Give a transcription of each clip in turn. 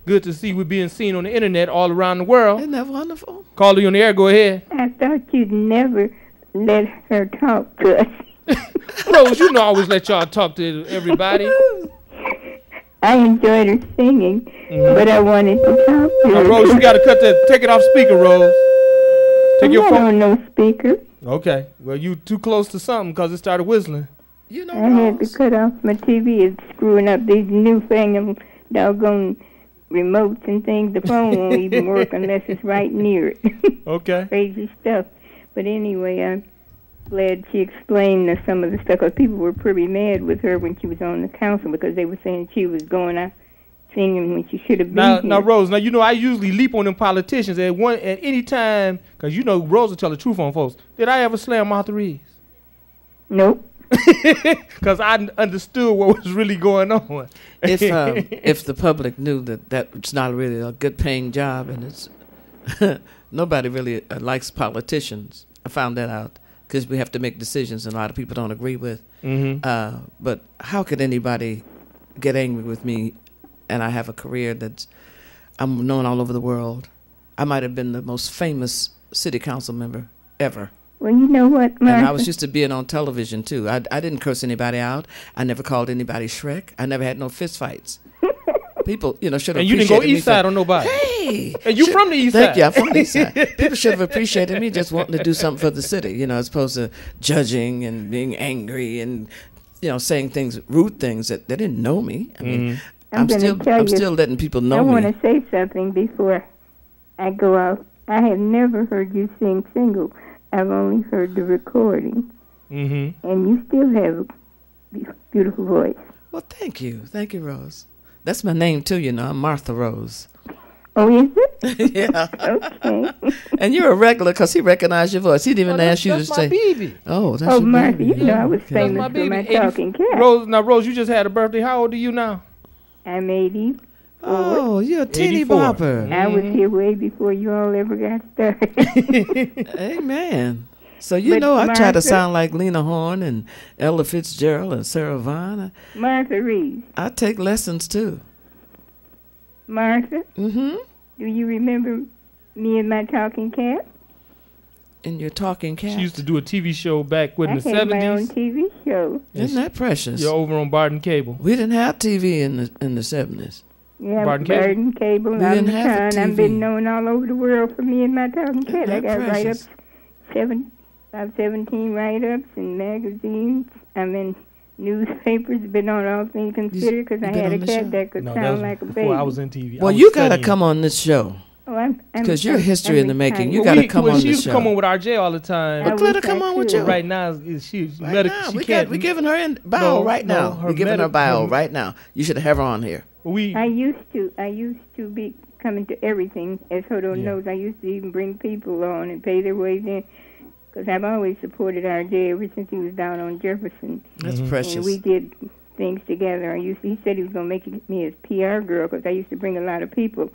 Good to see we're being seen on the internet all around the world. Isn't that wonderful? Caller, you on the air. Go ahead. I thought you'd never let her talk to us. Rose, you know I always let y'all talk to everybody. I enjoyed her singing, but I wanted to talk to her. Rose, you got to take it off speaker, Rose. Take your phone. on no speaker. Okay. Well, you too close to something because it started whistling. You know, I had to cut off my TV. It's screwing up these newfangled doggone remotes and things. The phone won't even work unless it's right near it. Okay. Crazy stuff. But anyway, I'm glad she explained some of the stuff, because people were pretty mad with her when she was on the council because they were saying she was going out singing when she should have been here. Now, Rose, you know I usually leap on them politicians at any time, because you know Rose will tell the truth on folks. Did I ever slam Martha Reeves? Nope. Because I understood what was really going on. If the public knew that it's not really a good paying job, and it's nobody really likes politicians. I found that out because we have to make decisions and a lot of people don't agree with. But how could anybody get angry with me? And I have a career I'm known all over the world. I might have been the most famous city council member ever. Well, you know what, Martha? And I was used to being on television, too. I didn't curse anybody out. I never called anybody Shrek. I never had no fist fights. People, should have appreciated me. And you didn't go east side on nobody. Hey! And you from the east side. Thank you. I'm from the east side. People should have appreciated me just wanting to do something for the city, as opposed to judging and being angry and, saying rude things that they didn't know me. I mean, I'm still letting people know me. I want to say something before I go out. I have never heard you sing single. I've only heard the recording. And you still have a beautiful voice. Well, thank you. Thank you, Rose. That's my name, too, I'm Martha Rose. Oh, is it? Yeah. Okay. And you're a regular because he recognized your voice. He didn't even ask you to say. Baby. Oh, that's your Martha, baby. I was famous for my talking cat. Rose, you just had a birthday. How old are you now? I'm 80. Oh, you're a teeny bopper. I was here way before you all ever got started. Amen. So I try to sound like Lena Horne and Ella Fitzgerald and Sarah Vaughan. Martha Reeves. I take lessons too. Martha? Mm-hmm. Do you remember me and my talking cat? And your talking cat? She used to do a TV show back in the 70s. I had my own TV show. Isn't that precious? You're over on Barton Cable. We didn't have TV in the 70s. Yeah, Barton Cable. We didn't have a TV. I've been known all over the world for me and my talking cat. I got write-ups, about 17 write-ups in magazines. I'm in newspapers, been on All Things Considered, because I had a cat that could sound like a baby. Before I was in TV. Well, you got to come on this show. Oh, because you're history in the making. You got to come on this show. She used to come on with RJ all the time. But let her come on with you. Right now, she's medical. We're giving her bio right now. We're giving her bio right now. You should have her on here. I used to be coming to everything, as Hodo knows. I used to even bring people on and pay their ways in, because I've always supported RJ ever since he was down on Jefferson. That's precious. And we did things together. He said he was going to make me his PR girl, because I used to bring a lot of people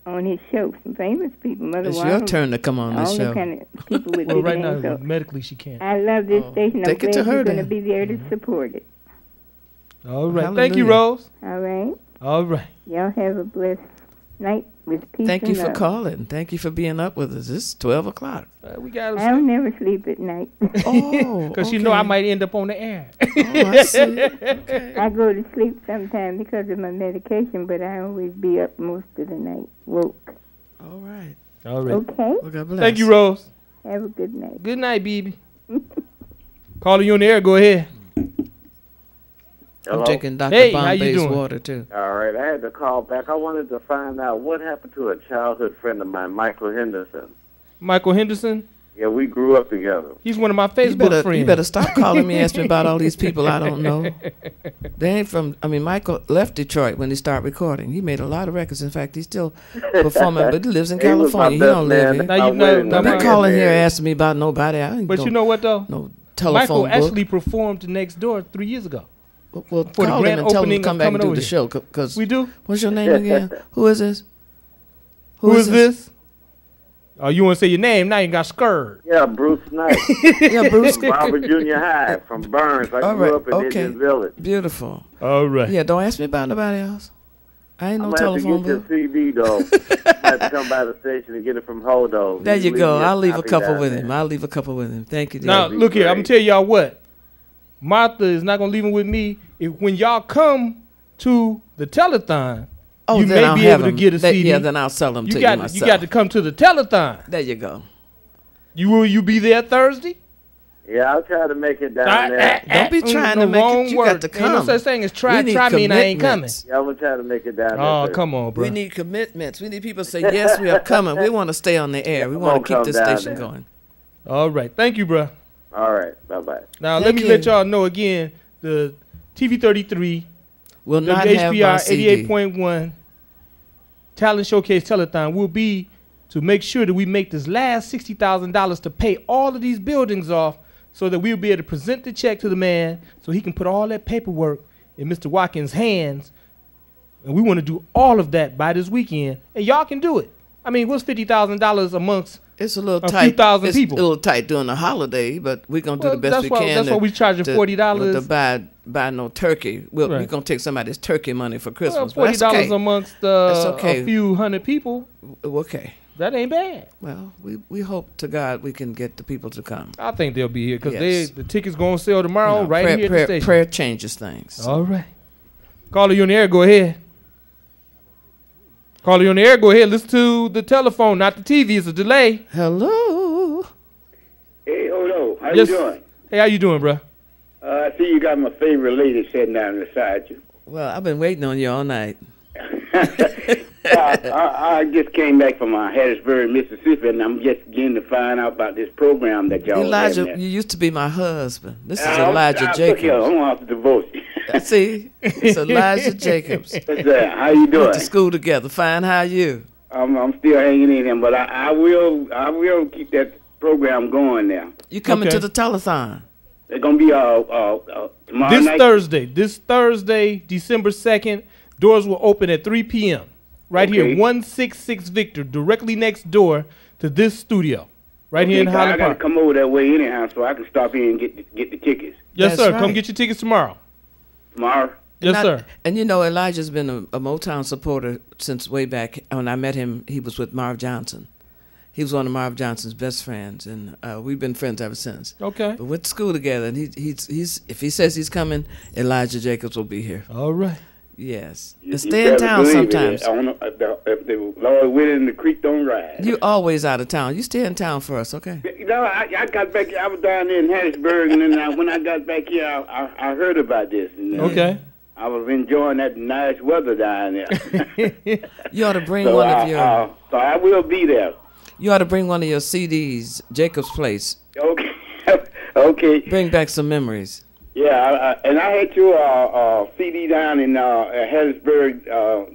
on his show, some famous people. Mother it's Waddle, your turn to come on this show. All the kind of people with well, right names, now, medically she can't. I love this station. I'm glad you're going to be there to Mm-hmm. support it. All right. Hallelujah. Thank you, Rose. All right. All right. Y'all have a blessed night with peace. Thank you and for love. calling. Thank you for being up with us. It's 12 o'clock. We got. I don't never sleep at night. Oh, because you know I might end up on the air. Oh, I see. Okay. I go to sleep sometimes because of my medication, but I always be up most of the night, woke. All right. All right. Okay. Well, God bless. Thank you, Rose. Have a good night. Good night, baby. Calling you on the air. Go ahead. Hello? I'm drinking Dr. Hey, how you Bombay's doing? water, too. All right, I had to call back. I wanted to find out what happened to a childhood friend of mine, Michael Henderson. Michael Henderson? Yeah, we grew up together. He's one of my Facebook friends. You better stop calling me asking me about all these people I don't know. They ain't from, Michael left Detroit when he started recording. He made a lot of records. In fact, he's still performing, but he lives in California. He don't live here. Now you know. Don't be calling here asking me about nobody. But you know what, though? No telephone Michael actually performed Next Door 3 years ago. Well, call him and tell him to come back and do the show. Cause we do? What's your name again? Who is this? Who is this? Oh, you want to say your name? Now you got scared. Yeah, Bruce Knight. Yeah, Bruce. Robert Junior High from Burns. I grew up in Indian Village. Beautiful. All right. Yeah, don't ask me about nobody else. I ain't no I'm gonna have telephone to bill. get your CD though. I have to come by the station and get it from Hodo. There you leave go. me I'll leave a copy couple down with there. him. I'll leave a couple with him. Thank you, dear. Now, be look here. I'm great. going to tell y'all what. Martha is not going to leave him with me. When y'all come to the telethon, you then may I'll be have able to him. get a CD. Yeah, then I'll sell them to you You myself. got to come to the telethon. There you go. Will you be there Thursday? Yeah, I'll try to make it down there. Don't be trying the to make wrong it. You word. got to Ain't come. no such thing as try We need me and I ain't coming. commitments. Yeah, I'm gonna try to make it down there. Oh, Thursday. come on, bro. We need commitments. We need people to say, yes, we are coming. We want to stay on the air. We I'm want to gonna keep this come down station there. going. All right. Thank you, bro. All right, bye-bye. Now, let Thank me you. let y'all know again, the TV33, Will not have my WHBR CD. 88.1 Talent Showcase Telethon will be to make sure that we make this last $60,000 to pay all of these buildings off so that we'll be able to present the check to the man so he can put all that paperwork in Mr. Watkins' hands. And we want to do all of that by this weekend. And y'all can do it. I mean, what's $50,000 amongst It's a little a tight. few thousand it's people? a little tight during the holiday, but we're gonna do Well, the best that's we why- can. that's why we charging $40. To buy no turkey. We're Right. gonna take somebody's turkey money for Christmas. Well, but $40 that's okay. amongst That's okay. a few hundred people. Okay. That ain't bad. Well, we hope to God we can get the people to come. I think they'll be here because Yes. the tickets going to sell tomorrow You know, right prayer, here at prayer, the station. prayer changes things. All right. Caller, you on the air. Go ahead. Caller, you on the air. Go ahead. Listen to the telephone, not the TV. It's a delay. Hello. Hey, Hodo, how Yes. you doing? Hey, how you doing, bro? I see you got my favorite lady sitting down beside you. Well, I've been waiting on you all night. I just came back from Hattiesburg, Mississippi, and I'm just beginning to find out about this program that y'all Elijah, having you there. used to be my husband. This is I'm Elijah took you. Jacobs. I'm going to divorce you. See, it's Elijah Jacobs. What's that? How you doing? Went to school together. Fine. How you? I'm still hanging in there, but I will keep that program going now. You coming Okay. to the telethon? They're gonna be tomorrow This night. Thursday, December 2nd, doors will open at 3 p.m. Right Okay. here, 166 Victor, directly next door to this studio. Right here in Okay, 'cause Highland I gotta Park. come over that way anyhow, so I can stop in and get the tickets Yes, That's sir. right. Come get your tickets tomorrow. tomorrow. Yes, And I- sir. And you know, Elijah's been a Motown supporter since way back. When I met him, he was with Marv Johnson. He was one of Marv Johnson's best friends, and we've been friends ever since. Okay. But went to school together, and he's if he says he's coming, Elijah Jacobs will be here. All right. Yes, You and stay in better town believe it. sometimes. I don't know if the Lord willing, the creek don't rise. You always out of town. You stay in town for us, okay? You know, I got back. I was down there in Hattiesburg, and then when I got back here, I heard about this. And, Okay. I was enjoying that nice weather down there. You ought to bring so, one of your. so I will be there. You ought to bring one of your CDs, Jacob's Place. Okay. Okay. Bring back some memories. Yeah, and I had your CD down in Hattiesburg,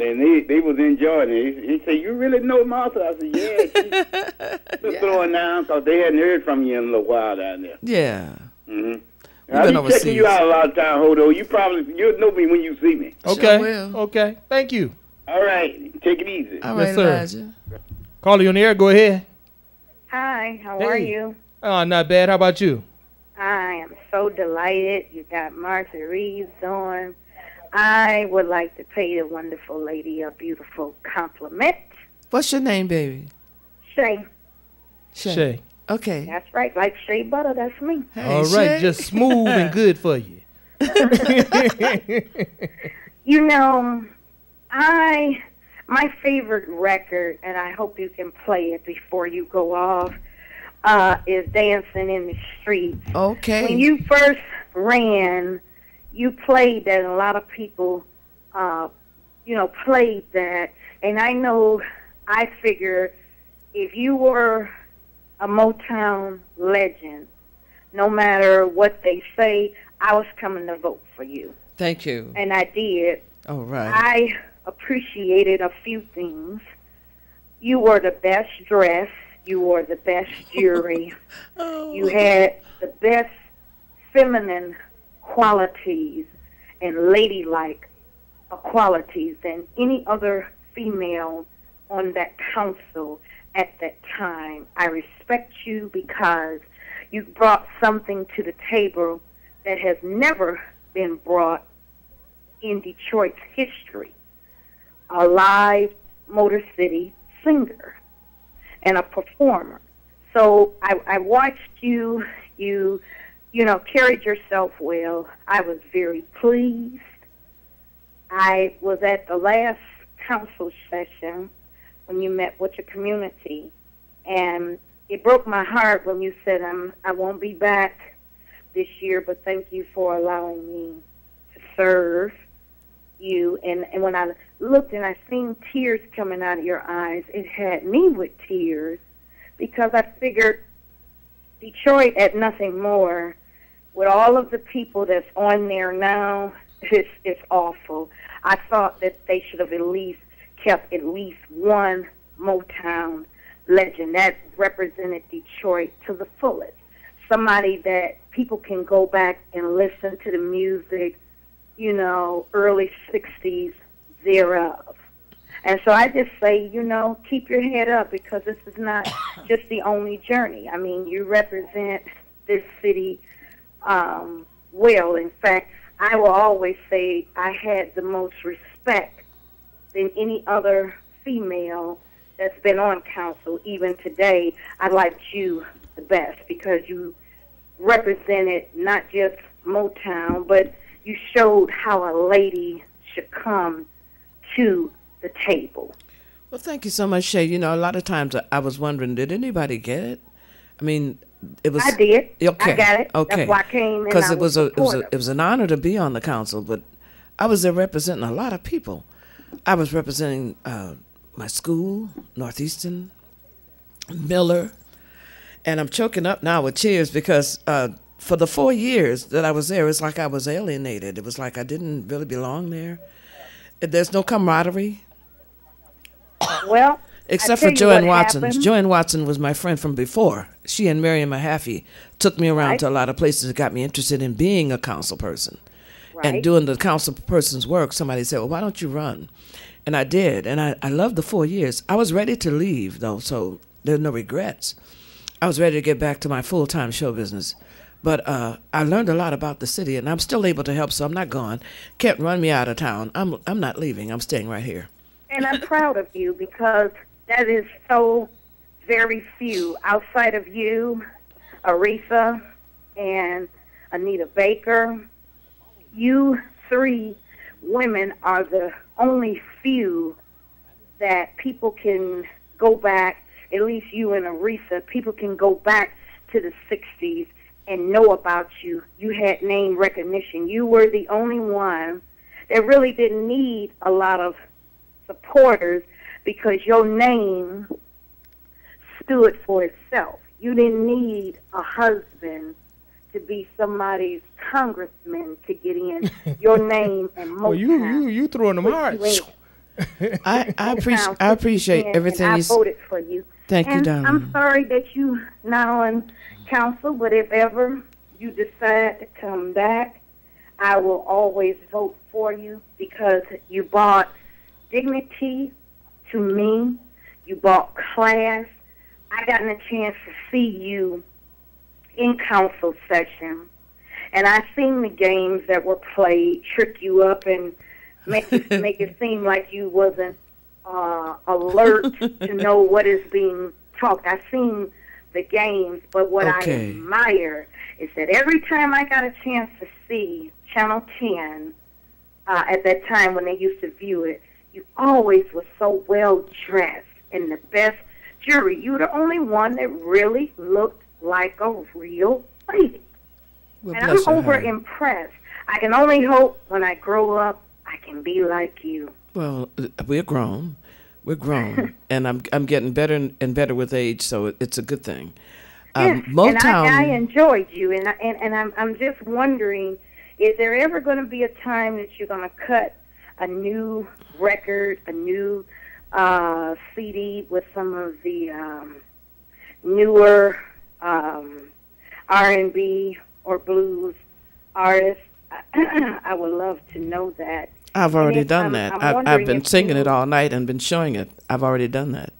and they was enjoying it. He said, "You really know Martha?" I said, "Yeah." Just throwing down because they hadn't heard from you in a little while down there. Yeah. Mm-hmm. You've I'll been be overseas. checking you out a lot of time, Hodo. You'll know me when you see me. Okay. will. Okay. Thank you. All right, take it easy. All Yes, right, sir. Elijah. Caller, you on the air. Go ahead. Hi, how Hey. are you? Oh, not bad. How about you? I am so delighted. You got Martha Reeves on. I would like to pay the wonderful lady a beautiful compliment. What's your name, baby? Shay. Shay. Okay. That's right, like Shea Butter, that's me. Hey, All right. Shay. Just smooth and good for you. You know, my favorite record, and I hope you can play it before you go off, is Dancing in the Streets. Okay. When you first ran, you played that, and a lot of people, played that. And I figure if you were a Motown legend, no matter what they say, I was coming to vote for you. Thank you. And I did. All right. I appreciated a few things. You were the best dressed. You wore the best jewelry. You had the best feminine qualities and ladylike qualities than any other female on that council at that time. I respect you because you brought something to the table that has never been brought in Detroit's history. a live Motor City singer and a performer. So I watched you carried yourself well. I was very pleased. I was at the last council session when you met with your community, and it broke my heart when you said, I won't be back this year, but thank you for allowing me to serve you. And when I looked and I seen tears coming out of your eyes, it had me with tears, because I figured Detroit at nothing more. With all of the people that's on there now, it's awful. I thought that they should have at least kept at least one Motown legend that represented Detroit to the fullest. Somebody that people can go back and listen to the music, early 60s thereof. And so I just say, keep your head up, because this is not just the only journey. I mean, you represent this city well. In fact, I will always say I had the most respect than any other female that's been on council. Even today, I liked you the best, because you represented not just Motown, but you showed how a lady should come to the table. Well, thank you so much, Shay. A lot of times I was wondering, did anybody get it? I mean, it was. I did. Okay. I got it. Okay. That's why I came. Because it was an honor to be on the council, but I was there representing a lot of people. I was representing my school, Northeastern, Miller, and I'm choking up now with tears, because for the 4 years that I was there, it's like I was alienated. It was like I didn't really belong there. There's no camaraderie. Well, except for Joanne Watson. Joanne Watson was my friend from before. She and Miriam Mahaffey took me around to a lot of places that got me interested in being a council person. Right. And doing the council person's work. Somebody said, well, why don't you run? And I did. And I loved the 4 years. I was ready to leave, though, so there are no regrets. I was ready to get back to my full-time show business. But I learned a lot about the city, and I'm still able to help, so I'm not gone. Can't run me out of town. I'm not leaving. I'm staying right here. And I'm proud of you, because that is so very few. Outside of you, Aretha, and Anita Baker, you three women are the only few that people can go back, at least you and Aretha, people can go back to the 60s and know about you. You had name recognition. You were the only one that really didn't need a lot of supporters, because your name stood for itself. You didn't need a husband to be somebody's congressman to get in. Your name and Motown. You throwing them hard. I appreciate everything I you said. voted for you. Thank you, darling. I'm sorry that you not on council, but if ever you decide to come back, I will always vote for you, because you brought dignity to me. You brought class. I got a chance to see you in council session, and I seen the games that were played, trick you up and make it seem like you wasn't alert to know what is being talked. I seen the games, but what I admire is that every time I got a chance to see Channel 10, at that time when they used to view it, you always was so well dressed in the best jewelry. You were the only one that really looked like a real lady. Well, and I'm over impressed. I can only hope when I grow up I can be like you. Well, we're grown. We're grown, and I'm getting better and better with age, so it's a good thing. Motown. And I enjoyed you, and I'm just wondering, is there ever going to be a time that you're going to cut a new record, a new CD with some of the newer R&B or blues artists? I would love to know that. I've already done that. I've been singing it all night and been showing it. I've already done that.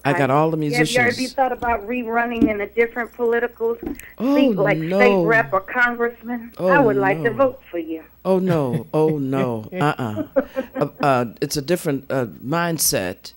I got all the Have musicians. you thought about rerunning in a different political Oh, seat, like no. state rep or congressman? Oh, I would like to no. vote for you. Oh no! Oh no! It's a different mindset.